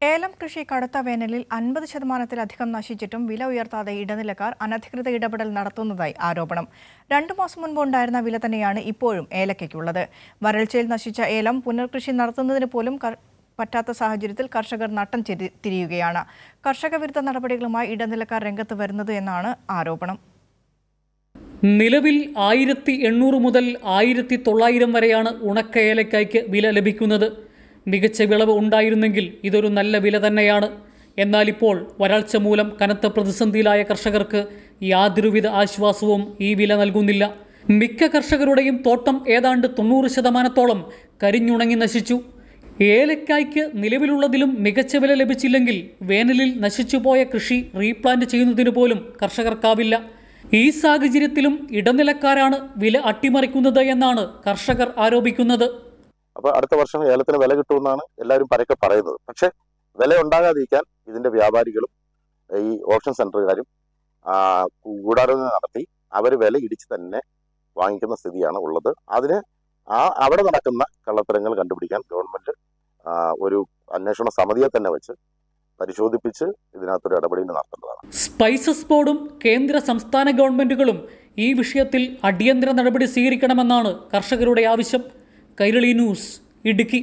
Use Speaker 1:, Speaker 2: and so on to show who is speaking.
Speaker 1: ഏലം കൃഷി കടുത്ത വേനലിൽ 50% നശിച്ചിട്ടും വില ഉയർത്താതെ ഇടനിലക്കാർ അനധികൃത ഇടപെടൽ നടത്തുന്നതായി ആരോപണം. 2 മാസം മുൻപ് ഉണ്ടായിരുന്ന വില തന്നെയാണ് ഇപ്പോഴും ഏലക്കയ്ക്കുള്ളത്. വരൾച്ചയിൽ നശിച്ച ഏലം പുനർകൃഷി നടത്തുന്നതിന് പോലും പറ്റാത്ത സാഹചര്യത്തിൽ കർഷകർ നട്ടം തിരിയുകയാണ്. കർഷക വിരുദ്ധ നടപടികളുമായി ഇടനിലക്കാർ രംഗത്ത് വരുന്നത് എന്നാണ് ആരോപണം.
Speaker 2: നിലവിൽ 1800 മുതൽ 1900 വരെയാണ് ഉണക്ക ഏലക്കായ്ക്ക് വില ലഭിക്കുന്നത്. മികച്ച വിളവ് ഉണ്ടായിരുന്നെങ്കിൽ ഇതൊരു നല്ല വില തന്നെയാണ്. എന്നാൽ ഇപ്പോൾ വരൾച്ച മൂലം കനത്ത പ്രതിസന്ധിയിലായ കർഷകർക്ക് യാതൊരുവിധ ആശ്വാസവും ഈ വില നൽകുന്നില്ല. മിക്ക കർഷകരുടെയും തോട്ടം ഏതാണ്ട് 90% കരിഞ്ഞുണങ്ങി നശിച്ചു. ഏലക്കായ്ക്ക് നിലവിലുള്ളതിലും മികച്ച വില ലഭിച്ചില്ലെങ്കിൽ വേനലിൽ നശിച്ചുപോയ കൃഷി റീപ്ലാന്റ് ചെയ്യുന്നതിന് പോലും കർഷകർക്കാവില്ല. ഈ സാഹചര്യത്തിലും ഇടനിലക്കാരാണ് വില അട്ടിമറിക്കുന്നത് എന്നാണ് കർഷകർ ആരോപിക്കുന്നത്.
Speaker 3: അപ്പോൾ അടുത്ത വർഷം ഏലത്തിന് വില കിട്ടുമെന്നാണ് എല്ലാവരും പരക്കെ പറയുന്നത്. പക്ഷെ വില ഉണ്ടാകാതിരിക്കാൻ ഇതിന്റെ വ്യാപാരികളും ഈ ഓപ്ഷൻ സെന്ററുകാരും ഗൂഢാലോചന നടത്തി അവർ വില ഇടിച്ച് തന്നെ വാങ്ങിക്കുന്ന സ്ഥിതിയാണ് ഉള്ളത്. അതിന് അവിടെ നടക്കുന്ന കള്ളത്തരങ്ങൾ കണ്ടുപിടിക്കാൻ ഗവൺമെന്റ് ഒരു അന്വേഷണ സമിതിയെ തന്നെ വെച്ച് പരിശോധിപ്പിച്ച് ഇതിനകത്തൊരു ഇടപെടൽ നടത്തേണ്ടതാണ്.
Speaker 2: സ്പൈസസ് ബോർഡും കേന്ദ്ര സംസ്ഥാന ഗവൺമെന്റുകളും ഈ വിഷയത്തിൽ അടിയന്തര നടപടി സ്വീകരിക്കണമെന്നാണ് കർഷകരുടെ ആവശ്യം. കൈരളി ന്യൂസ്, ഇടുക്കി.